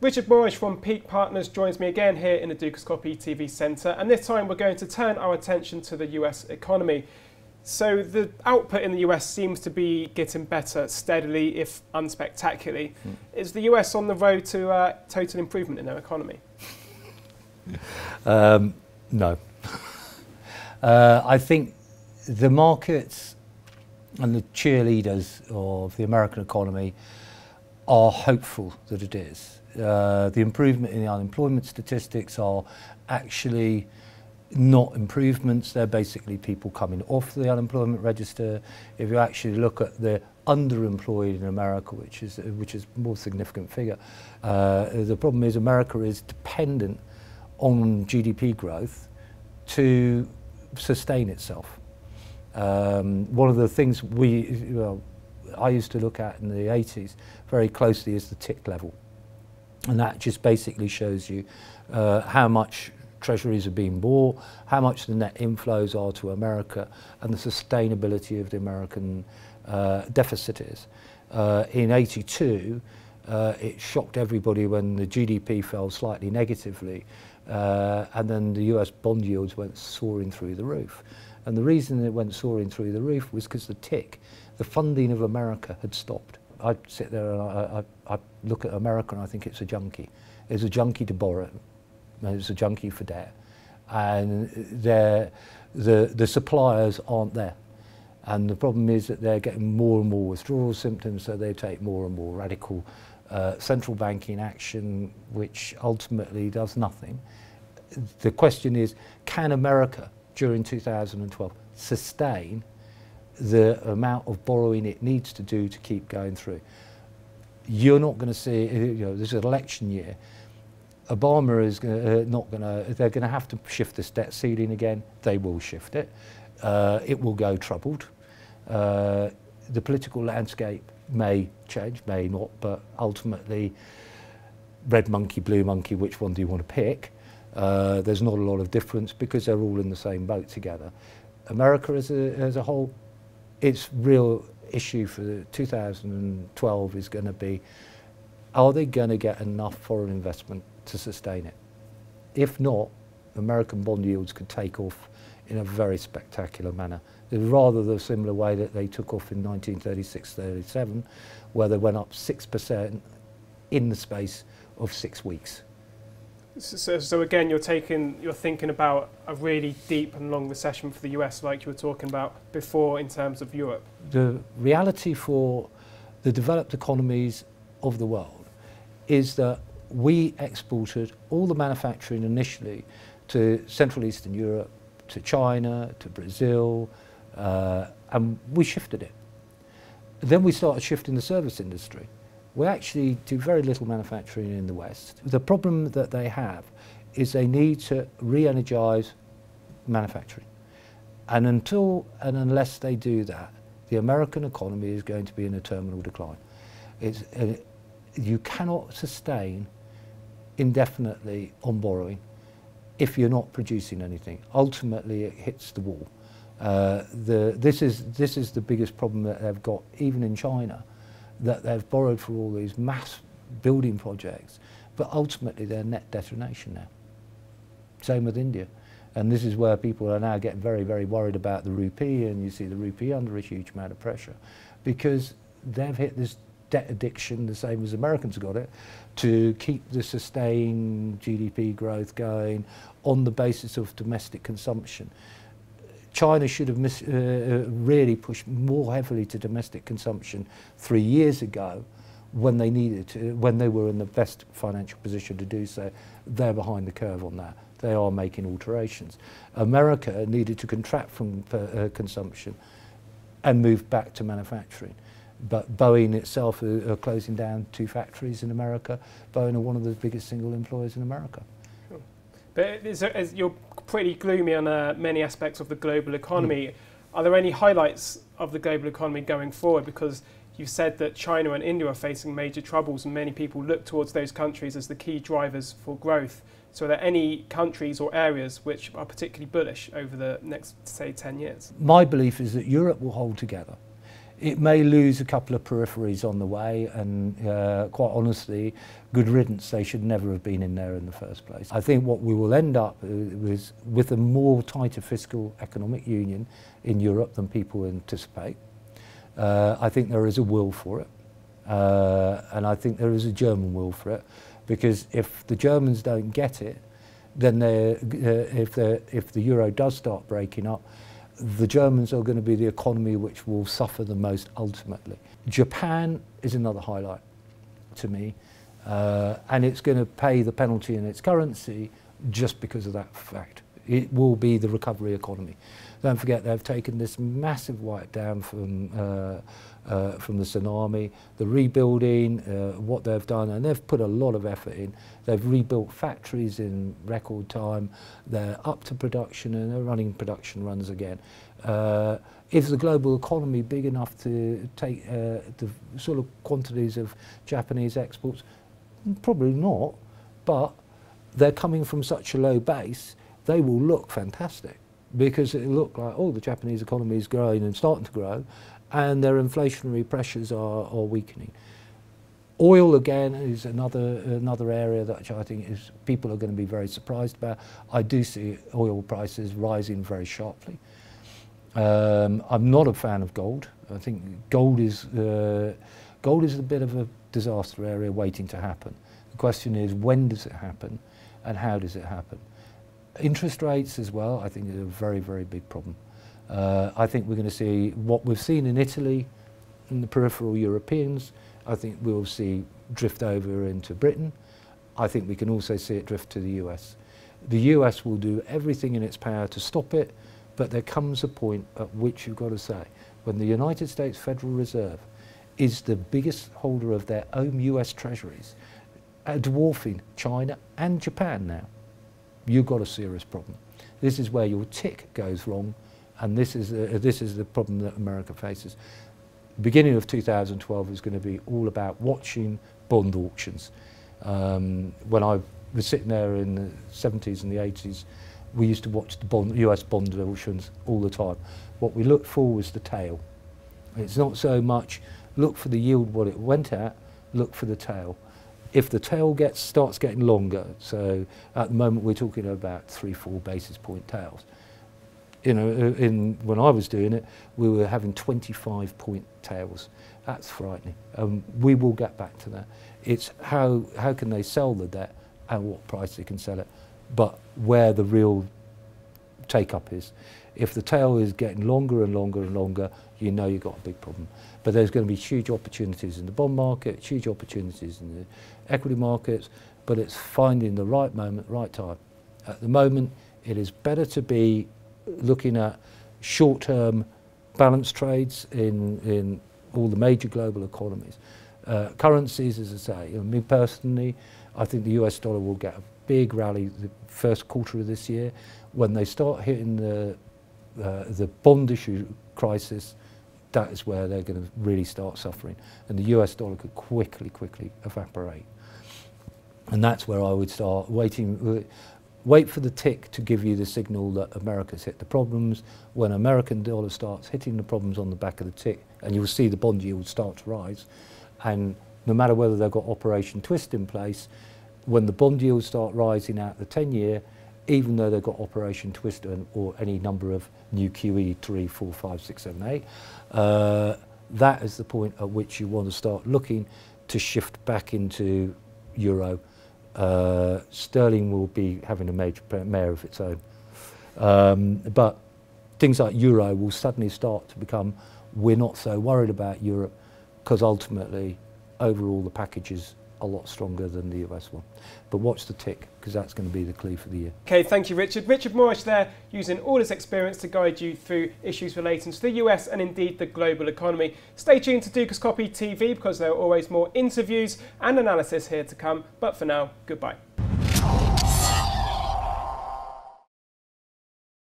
Richard Morrish from Peak Partners joins me again here in the Dukascopy TV Centre, and this time we're going to turn our attention to the US economy. So the output in the US seems to be getting better steadily, if unspectacularly. Is the US on the road to total improvement in their economy? No. I think the markets and the cheerleaders of the American economy are hopeful that it is. The improvement in the unemployment statistics are actually not improvements, they're basically people coming off the unemployment register. If you actually look at the underemployed in America, which is a more significant figure, the problem is America is dependent on GDP growth to sustain itself. One of the things I used to look at in the 80s very closely is the tick level. And that just basically shows you how much treasuries are being bought, how much the net inflows are to America, and the sustainability of the American deficit is. In '82, it shocked everybody when the GDP fell slightly negatively, and then the US bond yields went soaring through the roof. And the reason it went soaring through the roof was because the funding of America had stopped. I'd sit there and I look at America and I think it's a junkie. It's a junkie to borrow, it's a junkie for debt. And the suppliers aren't there. And the problem is that they're getting more and more withdrawal symptoms, so they take more and more radical central banking action, which ultimately does nothing. The question is, can America, during 2012, sustain the amount of borrowing it needs to do to keep going through? You're not going to see, this is an election year. Obama is they're going to have to shift this debt ceiling again. They will shift it. It will go troubled. The political landscape may change, may not, but ultimately, red monkey, blue monkey, which one do you want to pick? There's not a lot of difference because they're all in the same boat together. America as a whole, its real issue for 2012 is going to be, are they going to get enough foreign investment to sustain it? If not, American bond yields could take off in a very spectacular manner. Rather the similar way that they took off in 1936-37, where they went up 6% in the space of 6 weeks. So again, you're thinking about a really deep and long recession for the US, like you were talking about before in terms of Europe. The reality for the developed economies of the world is that we exported all the manufacturing initially to Central Eastern Europe, to China, to Brazil, and we shifted it. Then we started shifting the service industry. We actually do very little manufacturing in the West. The problem that they have is they need to re-energise manufacturing. And until and unless they do that, the American economy is going to be in a terminal decline. You cannot sustain indefinitely on borrowing if you're not producing anything. Ultimately, it hits the wall. This is the biggest problem that they've got, even in China, that they've borrowed for all these mass building projects, but ultimately they're net detonation now. Same with India. And this is where people are now getting very, very worried about the rupee, and you see the rupee under a huge amount of pressure, because they've hit this debt addiction, the same as Americans got it, to keep the sustained GDP growth going on the basis of domestic consumption. China should have really pushed more heavily to domestic consumption 3 years ago when they needed to, when they were in the best financial position to do so. They're behind the curve on that. They are making alterations. America needed to contract from consumption and move back to manufacturing. But Boeing itself are closing down 2 factories in America. Boeing are one of the biggest single employers in America. Sure. But you're pretty gloomy on many aspects of the global economy. Are there any highlights of the global economy going forward? Because you said that China and India are facing major troubles, and many people look towards those countries as the key drivers for growth. So are there any countries or areas which are particularly bullish over the next, say, 10 years? My belief is that Europe will hold together. It may lose a couple of peripheries on the way, and quite honestly, good riddance, they should never have been in there in the first place. I think what we will end up with a more tighter fiscal economic union in Europe than people anticipate. I think there is a will for it, and I think there is a German will for it, because if the Germans don't get it, then if the euro does start breaking up, the Germans are going to be the economy which will suffer the most ultimately. Japan is another highlight to me, and it's going to pay the penalty in its currency just because of that fact. It will be the recovery economy. Don't forget, they've taken this massive wipe down from the tsunami, the rebuilding, what they've done, and they've put a lot of effort in. They've rebuilt factories in record time, they're up to production, and they're running production runs again. Is the global economy big enough to take the sort of quantities of Japanese exports? Probably not, but they're coming from such a low base, they will look fantastic, because it look like, oh, the Japanese economy is growing and starting to grow, and their inflationary pressures are weakening. Oil, again, is another area that I think is people are going to be very surprised about. I do see oil prices rising very sharply. I'm not a fan of gold. I think gold is a bit of a disaster area waiting to happen. The question is, when does it happen, and how does it happen? Interest rates as well, I think, is a very, very big problem. I think we're going to see what we've seen in Italy and the peripheral Europeans. I think we'll see drift over into Britain. I think we can also see it drift to the US. The US will do everything in its power to stop it, but there comes a point at which you've got to say, when the United States Federal Reserve is the biggest holder of their own US treasuries, dwarfing China and Japan now, you've got a serious problem. This is where your tick goes wrong, and this is the problem that America faces. The beginning of 2012 is going to be all about watching bond auctions. When I was sitting there in the 70s and the 80s, we used to watch the US bond auctions all the time. What we looked for was the tail. It's not so much look for the yield, what it went at, look for the tail. If the tail starts getting longer, so at the moment we're talking about 3-4 basis point tails. You know, when I was doing it, we were having 25-point tails. That's frightening. We will get back to that. It's how can they sell the debt and what price they can sell it, but where the real take-up is. If the tail is getting longer and longer and longer, you know you've got a big problem. But there's going to be huge opportunities in the bond market, huge opportunities in the equity markets, but it's finding the right moment, right time. At the moment, it is better to be looking at short-term balance trades in all the major global economies. Currencies, as I say, me personally, I think the US dollar will get a big rally the first quarter of this year. When they start hitting the bond issue crisis, that is where they're going to really start suffering. And the US dollar could quickly evaporate. And that's where I would start wait for the tick to give you the signal that America's hit the problems. When American dollar starts hitting the problems on the back of the tick, and you'll see the bond yield start to rise. And no matter whether they've got Operation Twist in place, when the bond yields start rising out the 10-year, even though they've got Operation Twist or any number of new QE 3, 4, 5, 6, 7, 8, that is the point at which you want to start looking to shift back into euro. Sterling will be having a major mare of its own. But things like euro will suddenly start to become, we're not so worried about Europe, because ultimately, overall, the package is a lot stronger than the US one. But watch the tick, because that's going to be the clue for the year. Okay, thank you, Richard. Richard Morrish there, using all his experience to guide you through issues relating to the US and indeed the global economy. Stay tuned to Dukascopy TV, because there are always more interviews and analysis here to come. But for now, goodbye.